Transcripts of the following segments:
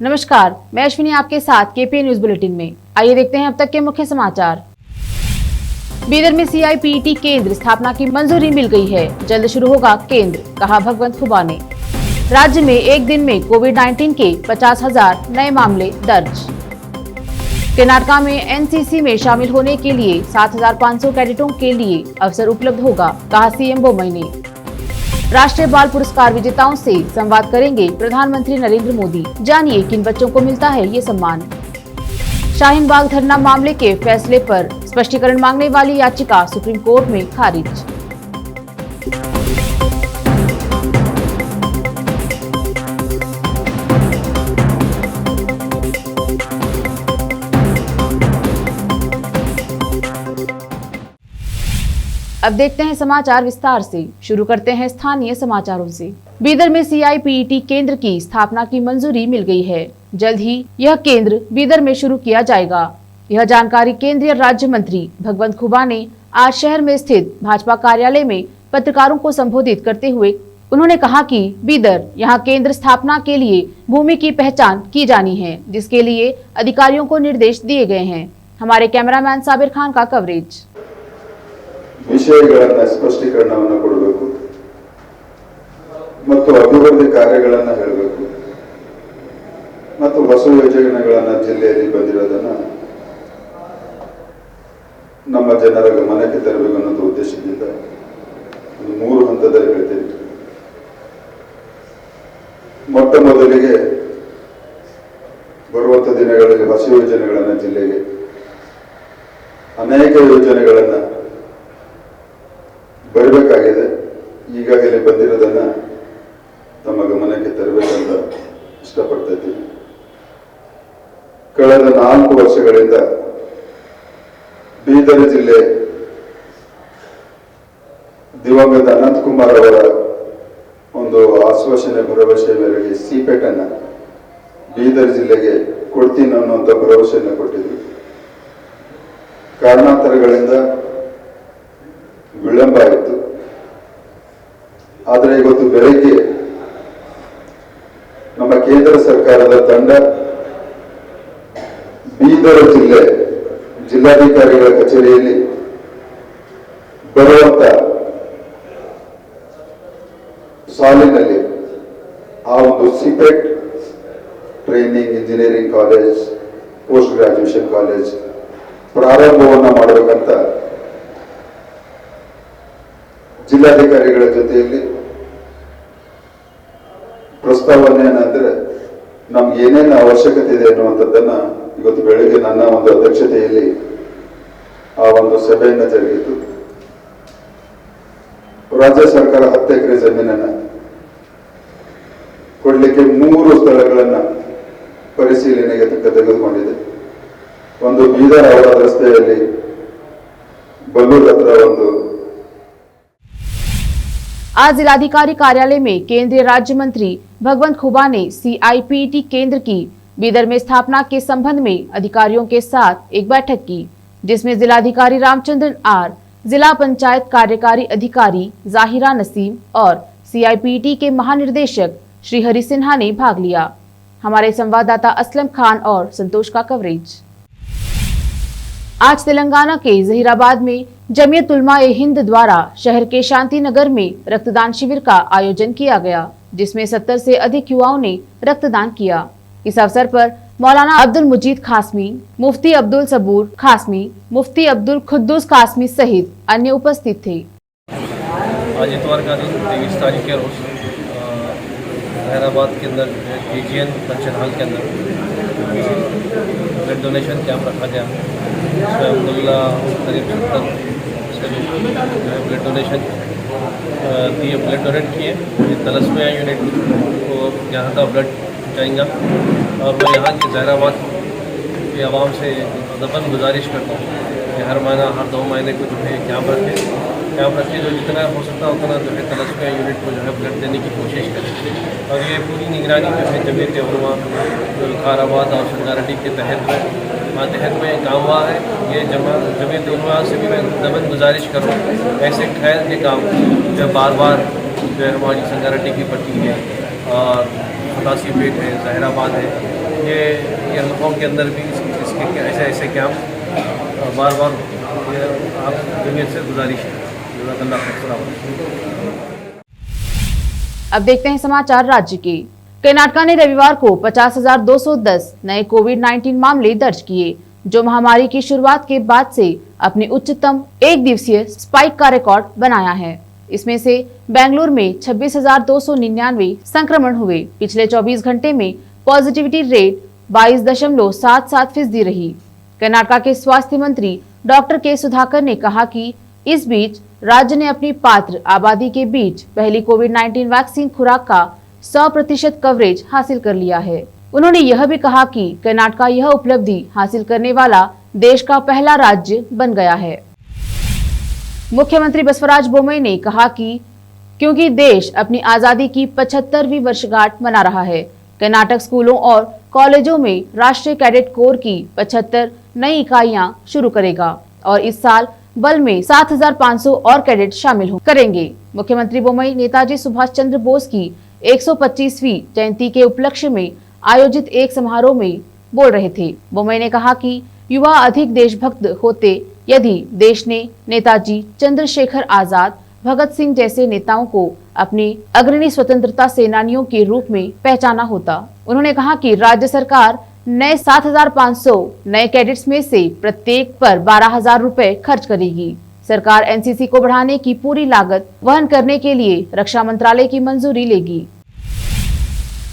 नमस्कार, मैं अश्विनी आपके साथ केपी न्यूज बुलेटिन में। आइए देखते हैं अब तक के मुख्य समाचार। बीदर में CIPT केंद्र स्थापना की मंजूरी मिल गई है, जल्द शुरू होगा केंद्र, कहा भगवंत खुबा ने। राज्य में एक दिन में कोविड-19 के 50,000 नए मामले दर्ज। कर्नाटका में NCC में शामिल होने के लिए 7,500 कैडेटों के लिए अवसर उपलब्ध होगा, कहा CM बोम्मई ने। राष्ट्रीय बाल पुरस्कार विजेताओं से संवाद करेंगे प्रधानमंत्री नरेंद्र मोदी, जानिए किन बच्चों को मिलता है ये सम्मान। शाहीन बाग धरना मामले के फैसले पर स्पष्टीकरण मांगने वाली याचिका सुप्रीम कोर्ट में खारिज। अब देखते हैं समाचार विस्तार से। शुरू करते हैं स्थानीय समाचारों से। बीदर में CIPT केंद्र की स्थापना की मंजूरी मिल गई है, जल्द ही यह केंद्र बीदर में शुरू किया जाएगा। यह जानकारी केंद्रीय राज्य मंत्री भगवंत खुबा ने आज शहर में स्थित भाजपा कार्यालय में पत्रकारों को संबोधित करते हुए उन्होंने कहा कि बीदर यहाँ केंद्र स्थापना के लिए भूमि की पहचान की जानी है, जिसके लिए अधिकारियों को निर्देश दिए गए हैं। हमारे कैमरामैन साबिर खान का कवरेज। ವಿಷಯಗಳನ್ನು ಸ್ಪಷ್ಟೀಕರಣವನ್ನು ಕೊಡಬೇಕು ಮತ್ತು ಅಭಿವೃದ್ಧಿ ಕಾರ್ಯಗಳನ್ನು ಹೇಳಬೇಕು ಮತ್ತು ಹೊಸ ಯೋಜನೆಗಳನ್ನು ಜಿಲ್ಲೆಯಲ್ಲಿ ಬಂದಿರೋದನ್ನ ನಮ್ಮ ಜನರ ಗಮನಕ್ಕೆ ತರಬೇಕು ಅನ್ನೋ ಉದ್ದೇಶದಿಂದ ಒಂದು 3 ಹಂತದಲ್ಲಿ ಹೇಳ್ತೀನಿ। ಮೊಟ್ಟ ಮೊದಲಿಗೆ ಬರುವಂತ ದಿನಗಳಲ್ಲಿ ಹೊಸ ಯೋಜನೆಗಳನ್ನು ಜಿಲ್ಲೆಗೆ ಅನೇಕ ಯೋಜನೆಗಳನ್ನು ಬರಬೇಕಾಗಿದೆ, ಈಗಾಗಲೇ ಬಂದಿರೋದನ್ನ ತಮ್ಮ ಗಮನಕ್ಕೆ ತರಬೇಕಂತ ಇಷ್ಟಪಡ್ತಾ ಇದ್ದೀನಿ। ಕಳೆದ 4 ವರ್ಷಗಳಿಂದ ಬೀದರ್ ಜಿಲ್ಲೆ ದಿವಂಗತ ಅನಂತಕುಮಾರ್ ಅವರ ಒಂದು ಆಶ್ವಾಸನೆ ಭರವಸೆ ಮೇರೆಗೆ ಸಿಪೆಟ್ ಅನ್ನ ಬೀದರ್ ಜಿಲ್ಲೆಗೆ ಕೊಡ್ತೀನಿ ಅನ್ನುವಂಥ ಭರವಸೆಯನ್ನು ಕೊಟ್ಟಿದ್ರು। ಕಾರಣಾಂತರಗಳಿಂದ ವಿಳಂಬ ಆಯಿತು, ಆದರೆ ಇವತ್ತು ಬೆಳಗ್ಗೆ ನಮ್ಮ ಕೇಂದ್ರ ಸರ್ಕಾರದ ತಂಡ ಬೀದರ್ ಜಿಲ್ಲಾಧಿಕಾರಿಗಳ ಕಚೇರಿಯಲ್ಲಿ ಬರುವಂತ ಸಾಲಿನಲ್ಲಿ ಆ ಒಂದು CIPET training engineering college, post graduation college ಪ್ರಾರಂಭವನ್ನು ಮಾಡಬೇಕಂತ ಜಿಲ್ಲಾಧಿಕಾರಿಗಳ ಜೊತೆಯಲ್ಲಿ ಪ್ರಸ್ತಾವನೆ ಏನಂದ್ರೆ ನಮ್ಗೆ ಏನೇನು ಅವಶ್ಯಕತೆ ಇದೆ ಅನ್ನುವಂಥದ್ದನ್ನ ಇವತ್ತು ಬೆಳಗ್ಗೆ ನನ್ನ ಒಂದು ಅಧ್ಯಕ್ಷತೆಯಲ್ಲಿ ಆ ಒಂದು ಸಭೆಯನ್ನ ಜರುಗಿತು। ರಾಜ್ಯ ಸರ್ಕಾರ 10 ಎಕರೆ ಜಮೀನನ್ನ ಕೊಡ್ಲಿಕ್ಕೆ 3 ಸ್ಥಳಗಳನ್ನ ಪರಿಶೀಲನೆಗೆ ತೆಗೆದುಕೊಂಡಿದೆ। ಒಂದು ಬೀದರ್ ಔರಾದ್ ರಸ್ತೆಯಲ್ಲಿ ಬಲ್ಲೂರ್ ಹತ್ರ ಒಂದು। आज जिलाधिकारी कार्यालय में केंद्रीय राज्य मंत्री भगवंत खुबा ने CIPT केंद्र की बीदर में स्थापना के संबंध में अधिकारियों के साथ एक बैठक की, जिसमें जिलाधिकारी रामचंद्रन R, जिला पंचायत कार्यकारी अधिकारी जाहिरा नसीम और CIPT के महानिर्देशक श्री हरि सिन्हा ने भाग लिया। हमारे संवाददाता असलम खान और संतोष का कवरेज। आज तेलंगाना के जहीराबाद में जमीयत उलमा ए हिंद द्वारा शहर के शांति नगर में रक्तदान शिविर का आयोजन किया गया, जिसमें 70 से अधिक युवाओं ने रक्तदान किया। इस अवसर पर मौलाना अब्दुल मुजीद खासमी, मुफ्ती अब्दुल सबूर खासमी, मुफ्ती अब्दुल खुद्दूस खासमी सहित अन्य उपस्थित थे। आज इतवार का दिन 23 तारीख के रोज जहीराबाद के अंदर PGN फंक्शन हॉल के अंदर ब्लड डोनेशन कैंप रखा गया। इसमें अब्दुल्ला करीब 70 ब्लड डोनेशन दिए, ब्लड डोनेट किए। ये तलस्मिया यूनिट को यहाँ का ब्लड जाएगा और मैं यहाँ की जहीराबाद के आवाम से दफन गुजारिश करता हूँ कि हर महीना हर 2 महीने को जो है कैंप रखें, जो जितना हो सकता उतना जो है तलस्मिया यूनिट को जो है ब्लड देने की कोशिश करें। और ये पूरी निगरानी जो है जमीयत उलमा विकाराबाद और संगारेड्डी के तहत में काम हुआ है। ये जमीयत उलमा से भी मैं दमन गुजारिश करूँ, ऐसे खैर के काम जो बार बार जो है हमारी संगारेड्डी की पड़ती है और फतासीपेट है, जहराबाद है, ये हल्कों के अंदर भी इसके ऐसे कैंप बार बार आप दुनिया से गुजारिश है। अब देखते हैं समाचार राज्य के। कर्नाटक ने रविवार को 50,210 नए कोविड-19 मामले दर्ज किए, जो महामारी की शुरुआत के बाद से अपने उच्चतम एक दिवसीय स्पाइक का रिकॉर्ड बनाया है। इसमें से बेंगलुरु में 26,299 संक्रमण हुए। पिछले 24 घंटे में पॉजिटिविटी रेट 22.77% रही। कर्नाटक के स्वास्थ्य मंत्री डॉक्टर के सुधाकर ने कहा कि इस बीच राज्य ने अपनी पात्र आबादी के बीच पहली कोविड-19 वैक्सीन खुराक का 100% कवरेज हासिल कर लिया है। उन्होंने यह भी कहा कि कर्नाटक यह उपलब्धि हासिल करने वाला देश का पहला राज्य बन गया है। मुख्यमंत्री बसवराज बोम्मई ने कहा कि क्योंकि देश अपनी आजादी की 75वीं वर्षगांठ मना रहा है, कर्नाटक स्कूलों और कॉलेजों में राष्ट्रीय कैडेट कोर की 75 नई इकाइयां शुरू करेगा और इस साल बल में 7,500 और कैडेट शामिल करेंगे। मुख्यमंत्री बोम्मई नेताजी सुभाष चंद्र बोस की 125वीं जयंती के उपलक्ष्य में आयोजित एक समारोह में बोल रहे थे। बोम्मई ने कहा कि युवा अधिक देशभक्त होते यदि देश ने नेताजी चंद्रशेखर आजाद, भगत सिंह जैसे नेताओं को अपने अग्रणी स्वतंत्रता सेनानियों के रूप में पहचाना होता। उन्होंने कहा कि राज्य सरकार नए 7,500 नए कैडेट्स में से प्रत्येक पर 12,000 रुपए खर्च करेगी। सरकार एनसीसी को बढ़ाने की पूरी लागत वहन करने के लिए रक्षा मंत्रालय की मंजूरी लेगी।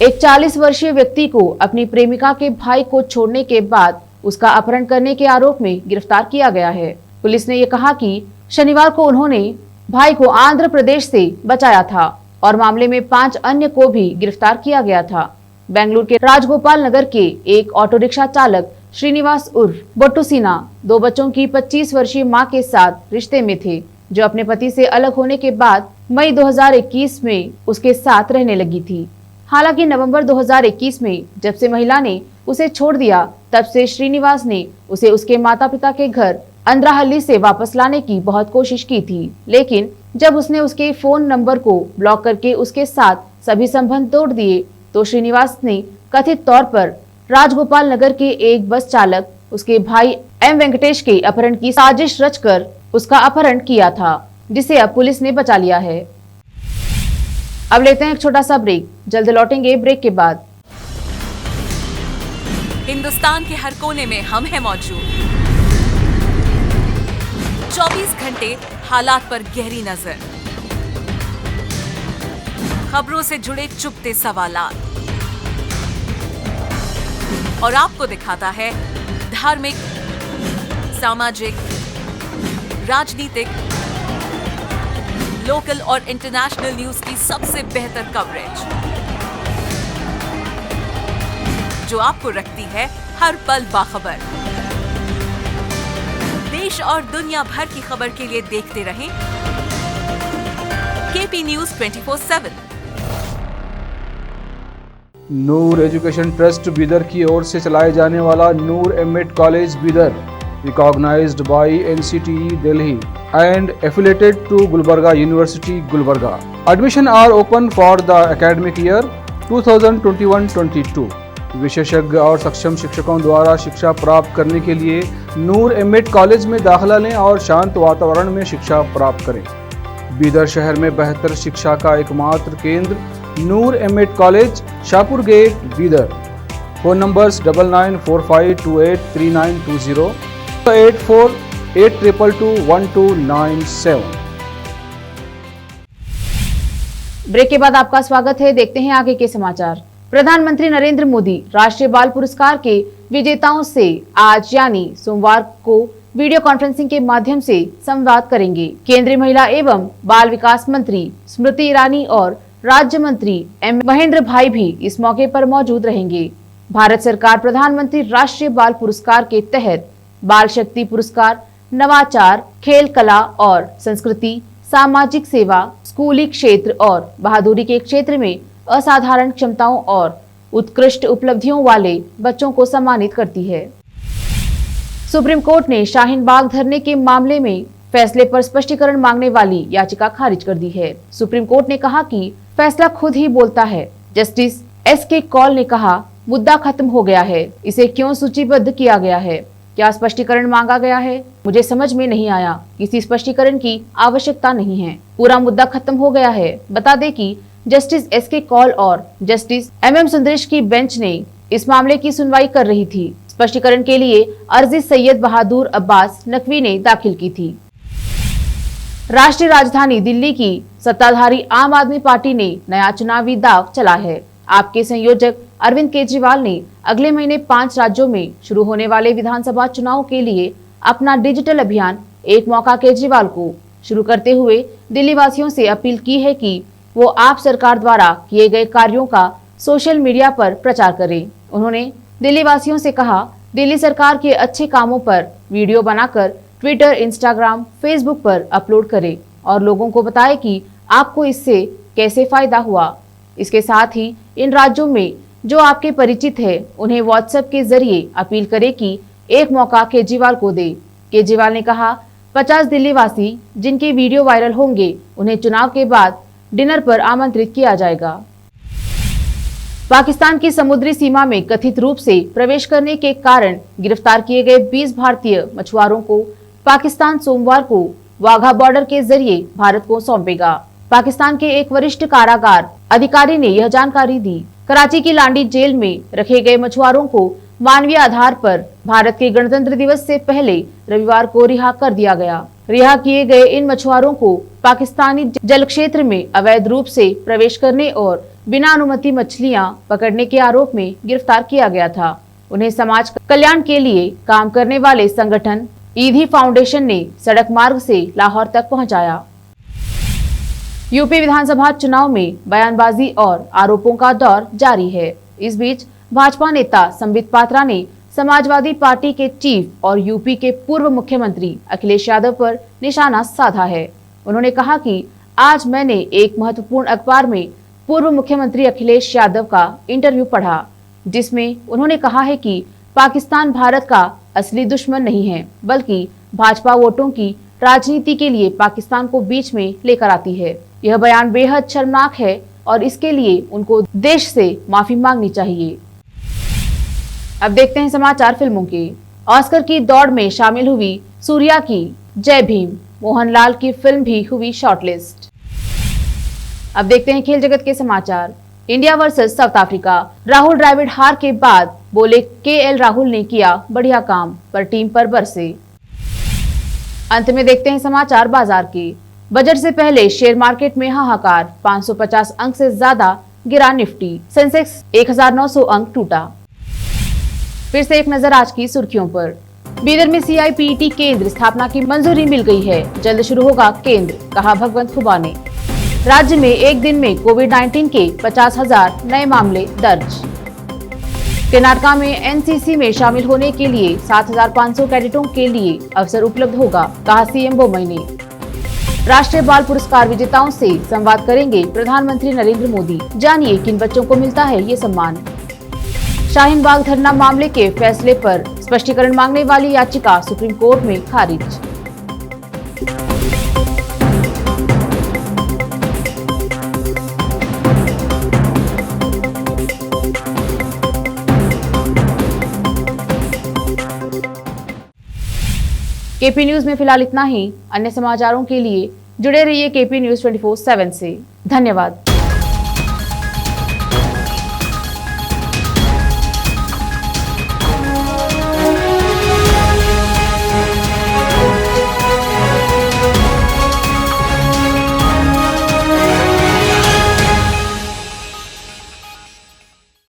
एक 40 वर्षीय व्यक्ति को अपनी प्रेमिका के भाई को छोड़ने के बाद उसका अपहरण करने के आरोप में गिरफ्तार किया गया है। पुलिस ने यह कहा कि शनिवार को उन्होंने भाई को आंध्र प्रदेश से बचाया था और मामले में 5 अन्य को भी गिरफ्तार किया गया था। बेंगलुरु के राजगोपाल नगर के एक ऑटो रिक्शा चालक श्रीनिवास उर्फ बट्टू-सीना 2 बच्चों की 25 वर्षीय मां के साथ रिश्ते में थे, जो अपने पति से अलग होने के बाद मई 2021 में उसके साथ रहने लगी थी। हालांकि नवंबर 2021 में जब से महिला ने उसे छोड़ दिया, तब से श्रीनिवास ने उसे उसके माता पिता के घर अंद्राहल्ली से वापस लाने की बहुत कोशिश की थी, लेकिन जब उसने उसके फोन नंबर को ब्लॉक करके उसके साथ सभी संबंध तोड़ दिए, तो श्रीनिवास ने कथित तौर पर राजगोपाल नगर के एक बस चालक उसके भाई एम वेंकटेश के अपहरण की साजिश रचकर उसका अपहरण किया था, जिसे अब पुलिस ने बचा लिया है। अब लेते हैं एक छोटा सा ब्रेक, जल्द लौटेंगे ब्रेक के बाद। हिंदुस्तान के हर कोने में हम हैं मौजूद। 24 घंटे हालात पर गहरी नजर, खबरों से जुड़े चुपते सवालात और आपको दिखाता है धार्मिक, सामाजिक, राजनीतिक, लोकल और इंटरनेशनल न्यूज की सबसे बेहतर कवरेज, जो आपको रखती है हर पल बाखबर। देश और दुनिया भर की खबर के लिए देखते रहें KP news 24/7। Noor education trust Bidar की ओर से चलाए जाने वाला Noor MEd college Bidar, recognized by NCTE Delhi and affiliated to Gulbarga University, Gulbarga. Admission are open for the academic year 2021-22. विशेषज्ञ और सक्षम शिक्षकों द्वारा शिक्षा प्राप्त करने के लिए नूर एमएड कॉलेज में दाखिला लें और शांत वातावरण में शिक्षा प्राप्त करें। बीदर शहर में बेहतर शिक्षा का एकमात्र केंद्र Noor MEd college, Shahpur gate, Bidar. Phone numbers 9945283920, 8482221297। Break के बाद आपका स्वागत है। देखते हैं आगे के समाचार। प्रधानमंत्री नरेंद्र मोदी राष्ट्रीय बाल पुरस्कार के विजेताओं से आज यानी सोमवार को वीडियो कॉन्फ्रेंसिंग के माध्यम से संवाद करेंगे। केंद्रीय महिला एवं बाल विकास मंत्री स्मृति ईरानी और राज्य मंत्री एम महेंद्र भाई भी इस मौके पर मौजूद रहेंगे। भारत सरकार प्रधानमंत्री राष्ट्रीय बाल पुरस्कार के तहत बाल शक्ति पुरस्कार नवाचार, खेल, कला और संस्कृति, सामाजिक सेवा, स्कूली क्षेत्र और बहादुरी के क्षेत्र में असाधारण क्षमताओं और उत्कृष्ट उपलब्धियों वाले बच्चों को सम्मानित करती है। सुप्रीम कोर्ट ने शाहीन बाग धरने के मामले में फैसले पर स्पष्टीकरण मांगने वाली याचिका खारिज कर दी है। सुप्रीम कोर्ट ने कहा कि फैसला खुद ही बोलता है। जस्टिस एसके कौल ने कहा, मुद्दा खत्म हो गया है, इसे क्यों सूचीबद्ध किया गया है? क्या स्पष्टीकरण मांगा गया है? मुझे समझ में नहीं आया। किसी स्पष्टीकरण की आवश्यकता नहीं है, पूरा मुद्दा खत्म हो गया है। बता दें कि जस्टिस एसके कौल और जस्टिस MM सुंदरेश की बेंच ने इस मामले की सुनवाई कर रही थी। स्पष्टीकरण के लिए अर्जी सैयद बहादुर अब्बास नकवी ने दाखिल की थी। राष्ट्रीय राजधानी दिल्ली की सत्ताधारी आम आदमी पार्टी ने नया चुनावी दांव चला है। आपके संयोजक अरविंद केजरीवाल ने अगले महीने 5 राज्यों में शुरू होने वाले विधानसभा चुनाव के लिए अपना डिजिटल अभियान एक मौका केजरीवाल को शुरू करते हुए दिल्ली वासियों से अपील की है कि वो आप सरकार द्वारा किए गए कार्यों का सोशल मीडिया पर प्रचार करें। उन्होंने दिल्ली वासियों से कहा, दिल्ली सरकार के अच्छे कामों पर वीडियो बनाकर ट्विटर, इंस्टाग्राम, फेसबुक पर अपलोड करें और लोगों को बताएं कि आपको इससे कैसे फायदा हुआ। इसके साथ ही इन राज्यों में जो आपके परिचित है उन्हें व्हाट्सएप के जरिए अपील करें कि एक मौका केजरीवाल को दे। केजरीवाल ने कहा, 50 दिल्ली वासी जिनके वीडियो वायरल होंगे उन्हें चुनाव के बाद डिनर पर आमंत्रित किया जाएगा। पाकिस्तान की समुद्री सीमा में कथित रूप से प्रवेश करने के कारण गिरफ्तार किए गए 20 भारतीय मछुआरों को पाकिस्तान सोमवार को वाघा बॉर्डर के जरिए भारत को सौंपेगा। पाकिस्तान के एक वरिष्ठ कारागार अधिकारी ने यह जानकारी दी। कराची की लांडी जेल में रखे गए मछुआरों को मानवीय आधार पर भारत के गणतंत्र दिवस से पहले रविवार को रिहा कर दिया गया। रिहा किए गए इन मछुआरों को पाकिस्तानी जल क्षेत्र में अवैध रूप से प्रवेश करने और बिना अनुमति मछलियां पकड़ने के आरोप में गिरफ्तार किया गया था। उन्हें समाज कल्याण के लिए काम करने वाले संगठन ईदी फाउंडेशन ने सड़क मार्ग से लाहौर तक पहुंचाया। यूपी विधानसभा चुनाव में बयानबाजी और आरोपों का दौर जारी है। इस बीच भाजपा नेता संबित पात्रा ने समाजवादी पार्टी के चीफ और यूपी के पूर्व मुख्यमंत्री अखिलेश यादव पर निशाना साधा है। उन्होंने कहा कि आज मैंने एक महत्वपूर्ण अखबार में पूर्व मुख्यमंत्री अखिलेश यादव का इंटरव्यू पढ़ा, जिसमें उन्होंने कहा है कि पाकिस्तान भारत का असली दुश्मन नहीं है, बल्कि भाजपा वोटों की राजनीति के लिए पाकिस्तान को बीच में लेकर आती है। यह बयान बेहद शर्मनाक है और इसके लिए उनको देश से माफी मांगनी चाहिए। अब देखते हैं समाचार फिल्मों के। ऑस्कर की दौड़ में शामिल हुई सूर्या की जय भीम, मोहनलाल की फिल्म भी हुई शॉर्टलिस्ट। अब देखते हैं खेल जगत के समाचार। India versus South Africa. Rahul Dravid हार के बाद बोले KL राहुल ने किया बढ़िया काम, पर टीम पर बरसे। अंत में देखते हैं समाचार बाजार के। बजट से पहले शेयर मार्केट में हाहाकार, 550 अंक से ज्यादा गिरा निफ्टी, सेंसेक्स 1900 अंक टूटा। फिर से एक नजर आज की सुर्खियों पर। बीदर में CIPT केंद्र स्थापना की मंजूरी मिल गई है, जल्द शुरू होगा केंद्र, कहा भगवंत खुबा ने। राज्य में एक दिन में कोविड-19 के 50,000 नए मामले दर्ज। कर्नाटका में NCC में शामिल होने के लिए 7,500 कैडेटों के लिए अवसर उपलब्ध होगा, कहा CM बोम्मई ने। राष्ट्रीय बाल पुरस्कार विजेताओं से संवाद करेंगे प्रधानमंत्री नरेंद्र मोदी, जानिए किन बच्चों को मिलता है ये सम्मान। शाहीन बाग धरना मामले के फैसले पर स्पष्टीकरण मांगने वाली याचिका सुप्रीम कोर्ट में खारिज। KP न्यूज में फिलहाल इतना ही। अन्य समाचारों के लिए जुड़े रहिए KP न्यूज 24/7 से। धन्यवाद।